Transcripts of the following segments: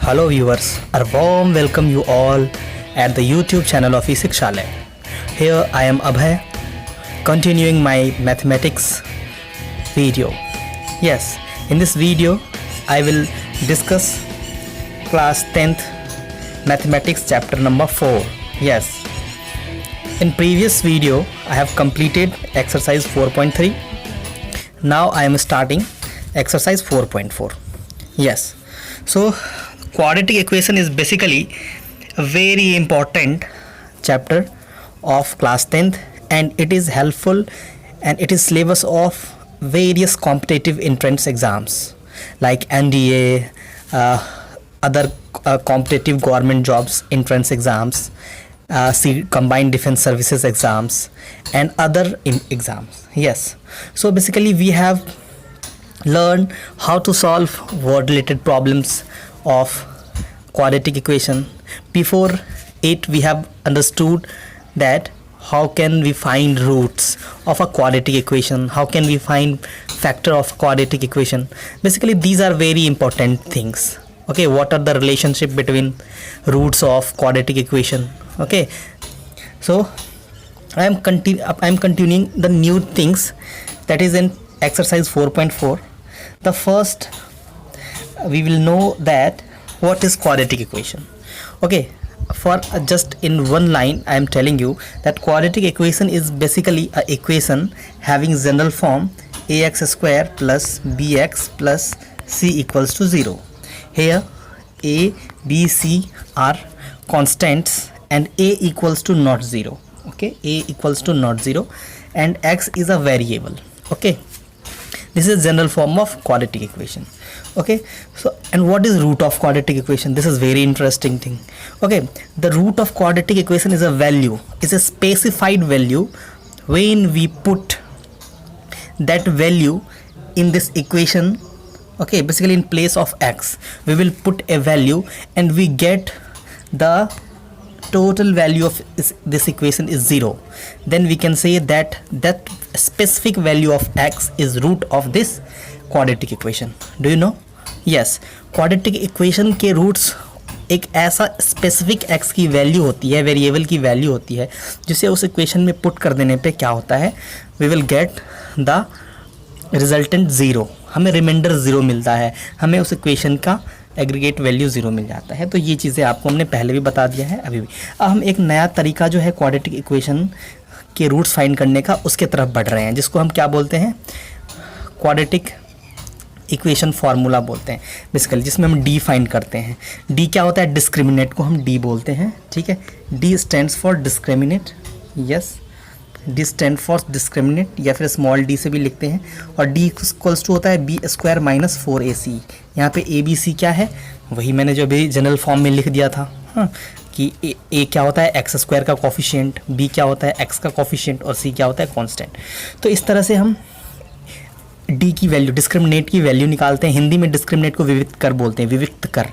Hello viewers, a warm welcome you all at the YouTube channel of eShikshalaya. Here I am Abhay, continuing my mathematics video. Yes, in this video I will discuss class 10th mathematics chapter number 4. Yes, in previous video I have completed exercise 4.3. Now I am starting exercise 4.4. Yes, so quadratic equation is basically a very important chapter of class 10th, and it is helpful and it is syllabus of various competitive entrance exams like NDA, other competitive government jobs entrance exams, combined defense services exams and other exams. Yes, so basically we have learned how to solve word related problems of quadratic equation. Before it we have understood that how can we find roots of a quadratic equation, how can we find factor of quadratic equation. Basically these are very important things. Okay, what are the relationship between roots of quadratic equation. Okay, so I am continuing the new things that is in exercise 4.4. the first we will know that what is quadratic equation. Okay, for just in one line I am telling you that quadratic equation is basically a equation having general form ax square plus bx plus c equals to 0. Here a, b, c are constants and a equals to not 0. Okay, a equals to not 0 and x is a variable. Okay, this is general form of quadratic equation. Okay, so and what is root of quadratic equation? This is very interesting thing. Okay, the root of quadratic equation is a value, is a specified value. When we put that value in this equation, okay, basically in place of x we will put a value and we get the total value of this equation is 0. Then we can say that that specific value of x is root of this quadratic equation. Do you know? Yes, quadratic equation के roots एक ऐसा specific x की value होती है, variable की value होती है, जिसे उस इक्वेशन में पुट कर देने पे क्या होता है, we will get the resultant 0. हमें रिमाइंडर 0 मिलता है, हमें उस इक्वेशन का एग्रीगेट वैल्यू 0 मिल जाता है. तो ये चीज़ें आपको हमने पहले भी बता दिया है, अभी भी. अब हम एक नया तरीका जो है क्वाड्रेटिक इक्वेशन के रूट्स फाइंड करने का उसके तरफ बढ़ रहे हैं, जिसको हम क्या बोलते हैं, क्वाड्रेटिक इक्वेशन फार्मूला बोलते हैं बेसिकली, जिसमें हम डी फाइंड करते हैं. डी क्या होता है, डिस्क्रिमिनेट को हम डी बोलते हैं. ठीक है, D stands for discriminate. Yes, D stand for discriminate या फिर स्मॉल डी से भी लिखते हैं. और डी इक्वल्स टू होता है बी स्क्वायर माइनस 4ac. यहाँ पे ए बी सी क्या है, वही मैंने जो अभी जनरल फॉर्म में लिख दिया था. हाँ, कि ए क्या होता है एक्स स्क्वायर का कोफिशिएंट, बी क्या होता है एक्स का कोफिशिएंट और सी क्या होता है कांस्टेंट. तो इस तरह से हम डी की वैल्यू, डिस्क्रिमिनेट की वैल्यू निकालते हैं. हिंदी में डिस्क्रिमिनेट को विविक्त कर बोलते हैं, विविक्त कर.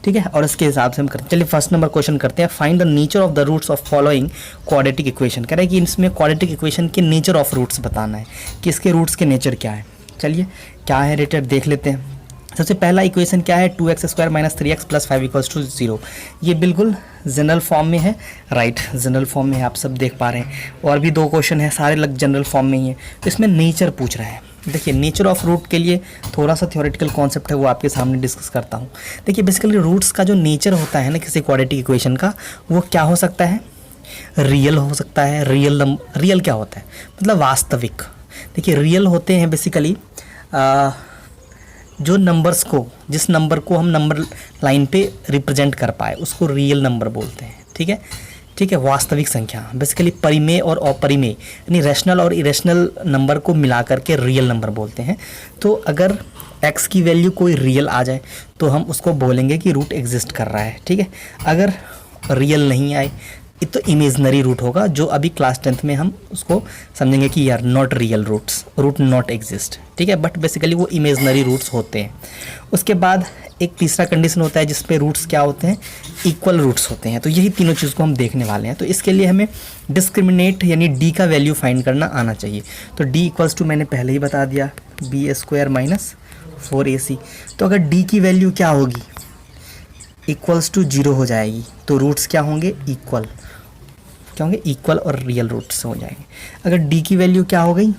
ठीक है, और इसके हिसाब से हम करते हैं. चलिए फर्स्ट नंबर क्वेश्चन करते हैं. Find the nature of the roots of following quadratic equation. कह रहा है कि इसमें क्वाड्रेटिक इक्वेशन के नेचर ऑफ रूट्स बताना है कि इसके रूट्स के नेचर क्या है. चलिए क्या है रेटेड देख लेते हैं. सबसे पहला इक्वेशन क्या है, 2x square minus 3x plus 5 equals to 0. ये बिल्कुल जनरल फॉर्म में है. राइट, जनरल फॉर्म में है, आप सब देख पा रहे हैं. और भी 2 क्वेश्चन है, सारे लग जनरल फॉर्म में ही है. तो इसमें नेचर पूछ रहा है. देखिए नेचर ऑफ रूट के लिए थोड़ा सा थ्योरेटिकल कॉन्सेप्ट है, वो आपके सामने डिस्कस करता हूँ. देखिए बेसिकली रूट्स का जो नेचर होता है ना किसी क्वाड्रेटिक इक्वेशन का, वो क्या हो सकता है, रियल हो सकता है. रियल क्या होता है, मतलब वास्तविक. देखिए रियल होते हैं बेसिकली जो नंबर्स को, जिस नंबर को हम नंबर लाइन पे रिप्रेजेंट कर पाए उसको रियल नंबर बोलते हैं. ठीक है, ठीक है, वास्तविक संख्या. बेसिकली परिमेय और अपरिमेय यानी रैशनल और इरेशनल नंबर को मिला करके रियल नंबर बोलते हैं. तो अगर x की वैल्यू कोई रियल आ जाए तो हम उसको बोलेंगे कि रूट एग्जिस्ट कर रहा है. ठीक है, अगर रियल नहीं आए तो इमेजनरी रूट होगा, जो अभी क्लास 10th में हम उसको समझेंगे कि यार not real roots, root not exist. ठीक है, बट बेसिकली वो इमेजनरी रूट्स होते हैं. उसके बाद एक तीसरा कंडीशन होता है जिसपे रूट्स क्या होते हैं, इक्वल रूट्स होते हैं. तो यही तीनों चीज़ को हम देखने वाले हैं. तो इसके लिए हमें डिस्क्रिमिनेट यानी डी का वैल्यू फाइंड करना आना चाहिए. तो डी इक्वल्स टू मैंने पहले ही बता दिया, बी स्क्वायर माइनस 4ac. तो अगर डी की वैल्यू क्या होगी, इक्वल्स टू 0 हो जाएगी तो रूट्स क्या होंगे, इक्वल, क्या होंगे, इक्वल और रियल रूट्स हो जाएंगे। अगर डी की वैल्यू क्या हो गई,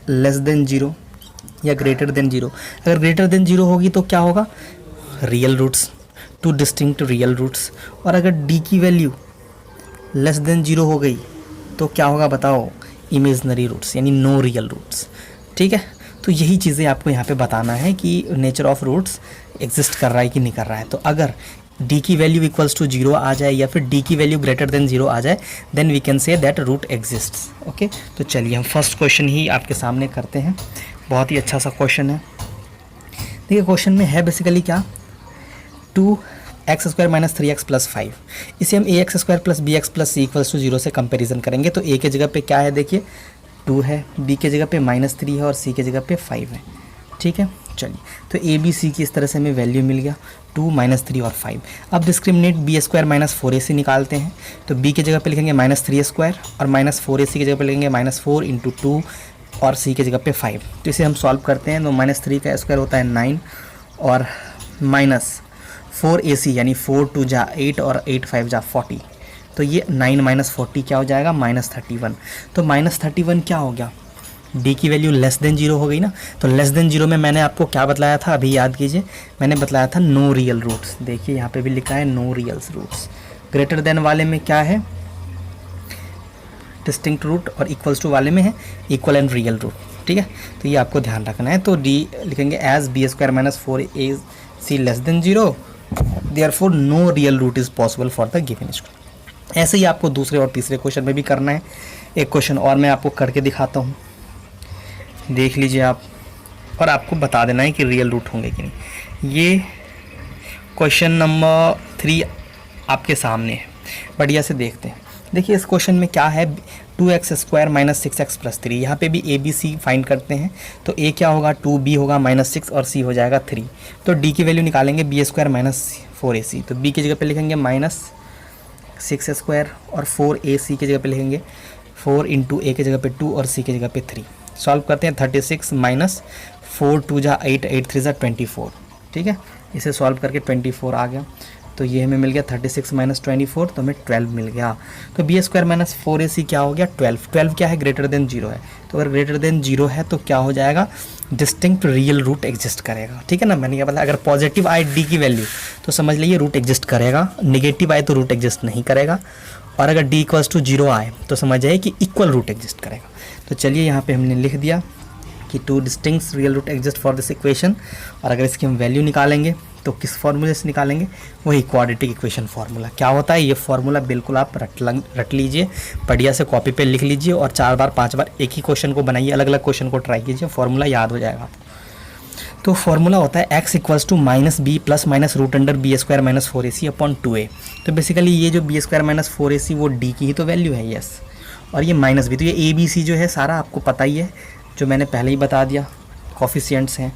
लेस देन 0 या ग्रेटर देन 0, अगर ग्रेटर देन 0 होगी तो क्या होगा, real roots, two distinct real roots. और अगर डी की वैल्यू लेस देन 0 हो गई तो क्या होगा बताओ, इमेजनरी रूट्स, यानी नो रियल रूट्स। ठीक है, तो यही चीज़ें आपको यहाँ पे बताना है कि नेचर ऑफ रूट्स एग्जिस्ट कर रहा है कि नहीं कर रहा है। तो अगर d की वैल्यू इक्वल्स टू 0 आ जाए या फिर d की वैल्यू ग्रेटर देन 0 आ जाए, then we can say that root exists. Okay, तो चलिए हम फर्स्ट क्वेश्चन ही आपके सामने करते हैं। बहुत ही अच्छा सा क्वेश्चन है। देखिए क्वेश्चन में है बेसिकली क्या, 2x² माइनस 3x प्लस 5, इसे हम ax² plus bx plus c equals to 0 से कंपेरिजन करेंगे। तो a के जगह पे क्या है, देखिए 2 है, b के जगह पे -3 है और c के जगह पे 5 है। ठीक है, चलिए तो a b c की इस तरह से हमें वैल्यू मिल गया, 2 -3 और 5। अब डिस्क्रिमिनेट b² माइनस 4ac निकालते हैं। तो b की जगह पे लिखेंगे -3² और -4ac की जगह पे लिखेंगे -4 × 2 और c की जगह पे 5। तो इसे हम सॉल्व करते हैं। तो -3 का स्क्वायर होता है 9 और -4ac यानी 4 2 जा 8 और 8 5 जा 40। तो ये 9 - 40 क्या हो जाएगा, -31। तो -31 क्या हो गया, d की वैल्यू लेस देन 0 हो गई ना। तो लेस देन 0 में मैंने आपको क्या बतलाया था, अभी याद कीजिए, मैंने बतलाया था नो रियल रूट्स। देखिए यहाँ पे भी लिखा है no real roots. Greater than वाले में क्या है, डिस्टिंक्ट रूट, और इक्वल्स टू वाले में है इक्वल एंड रियल रूट। ठीक है, तो ये आपको ध्यान रखना है। तो d लिखेंगे as b² minus 4ac less than 0, therefore no real root is possible for the given square. ऐसे ही आपको दूसरे और तीसरे क्वेश्चन में भी करना है। एक क्वेश्चन और मैं आपको करके दिखाता हूँ, देख लीजिए आप, और आपको बता देना है कि रियल रूट होंगे कि नहीं। ये क्वेश्चन नंबर 3 आपके सामने है, बढ़िया से देखते हैं। देखिए इस क्वेश्चन में क्या है, 2x² माइनस 6x प्लस 3। यहाँ पे भी a b c फाइंड करते हैं। तो a क्या होगा, 2b होगा -6 और c हो जाएगा 3। तो d की वैल्यू निकालेंगे b² माइनस 4ac। तो b की जगह पे लिखेंगे -6² और 4ac की जगह पे लिखेंगे 4 × a की जगह पे 2 और c की जगह पे 3। सॉल्व करते हैं, 36 माइनस 4 2 जा 8 8 3 जा 24। ठीक है, इसे सॉल्व करके 24 आ गया। तो ये हमें मिल गया 36 माइनस 24, तो हमें 12 मिल गया। तो b² माइनस 4ac क्या हो गया, 12। 12 क्या है, ग्रेटर देन 0 है। तो अगर ग्रेटर देन 0 है तो क्या हो जाएगा, डिस्टिंक्ट रियल रूट एग्जिस्ट करेगा। ठीक है ना, मैंने क्या बताया, अगर पॉजिटिव आए d की वैल्यू तो समझ लीजिए रूट एग्जिस्ट करेगा, निगेटिव आए तो रूट एग्जिस्ट नहीं करेगा, और अगर d = 0 आए तो समझ जाइए कि इक्वल रूट एग्जिस्ट करेगा। तो चलिए यहाँ पे हमने लिख दिया कि 2 distinct real root exist for this equation. और अगर इसकी हम वैल्यू निकालेंगे तो किस फॉर्मूले से निकालेंगे, वही क्वाड्रेटिक इक्वेशन फार्मूला। क्या होता है ये फार्मूला, बिल्कुल आप रट लीजिए, बढ़िया से कॉपी पे लिख लीजिए और 4 बार 5 बार एक ही क्वेश्चन को बनाइए, अलग अलग क्वेश्चन को ट्राई कीजिए, फार्मूला याद हो जाएगा आपको। तो फार्मूला होता है x = -b plus minus √b² minus 4ac upon 2a। तो बेसिकली ये जो b² माइनस 4ac वो d की ही तो वैल्यू है, यस। और ये -b, तो ये a b c जो है सारा आपको पता ही है, जो मैंने पहले ही बता दिया, कोफिशिएंट्स हैं,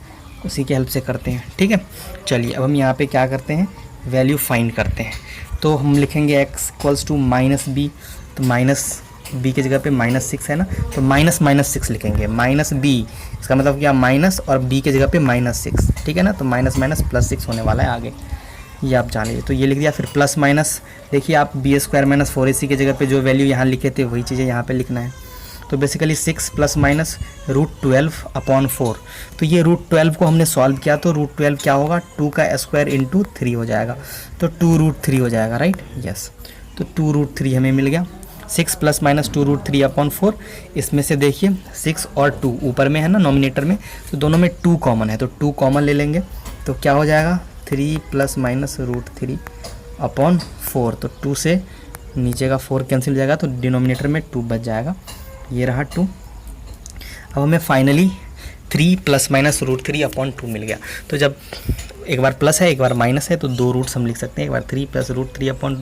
उसी की हेल्प से करते हैं। ठीक है, चलिए अब हम यहाँ पे क्या करते हैं, वैल्यू फाइंड करते हैं। तो हम लिखेंगे x = -b, तो -b की जगह पे -6 है ना, तो -6 लिखेंगे, -b इसका मतलब क्या, माइनस और b की जगह पे -6। ठीक है ना, तो +6 होने वाला है आगे, ये आप जान लीजिए। तो ये लिख दिया, फिर प्लस माइनस, देखिए आप b² माइनस 4ac की जगह पे जो वैल्यू यहाँ लिखे थे वही चीज़ें यहाँ पे लिखना है। तो बेसिकली 6 + माइनस √12 अपॉन 4। तो ये √12 को हमने सॉल्व किया तो √12 क्या होगा, 2 का स्क्वायर × 3 हो जाएगा, तो 2√3 हो जाएगा, राइट, यस। तो 2√3 हमें मिल गया। 6 + माइनस 2√3 अपॉन 4, इसमें से देखिए 6 और 2 ऊपर में है ना नॉमिनेटर में, तो दोनों में 2 कॉमन है, तो 2 कॉमन ले लेंगे। तो क्या हो जाएगा, 3 + माइनस √3 अपॉन 4। तो 2 से नीचे का 4 कैंसिल हो जाएगा, तो डिनोमिनेटर में 2 बच जाएगा, ये रहा 2। अब हमें फाइनली 3 + माइनस √3 अपॉन 2 मिल गया। तो जब एक बार प्लस है एक बार माइनस है तो 2 रूट्स हम लिख सकते हैं, एक बार 3 + √3 अपॉन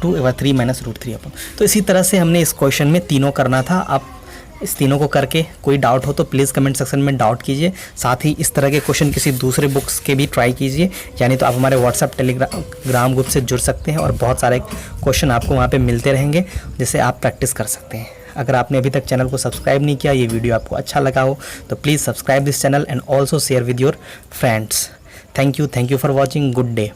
2, एक बार 3 - √3 अपॉन। तो इसी तरह से हमने इस क्वेश्चन में तीनों करना था। आप इस तीनों को करके कोई डाउट हो तो प्लीज़ कमेंट सेक्शन में डाउट कीजिए। साथ ही इस तरह के क्वेश्चन किसी दूसरे बुक्स के भी ट्राई कीजिए, यानी तो आप हमारे व्हाट्सएप टेलीग्राम ग्रुप से जुड़ सकते हैं और बहुत सारे क्वेश्चन आपको वहाँ पे मिलते रहेंगे, जिससे आप प्रैक्टिस कर सकते हैं। अगर आपने अभी तक चैनल को सब्सक्राइब नहीं किया, ये वीडियो आपको अच्छा लगा हो तो please subscribe this channel and also share with your friends. Thank you for watching, good day.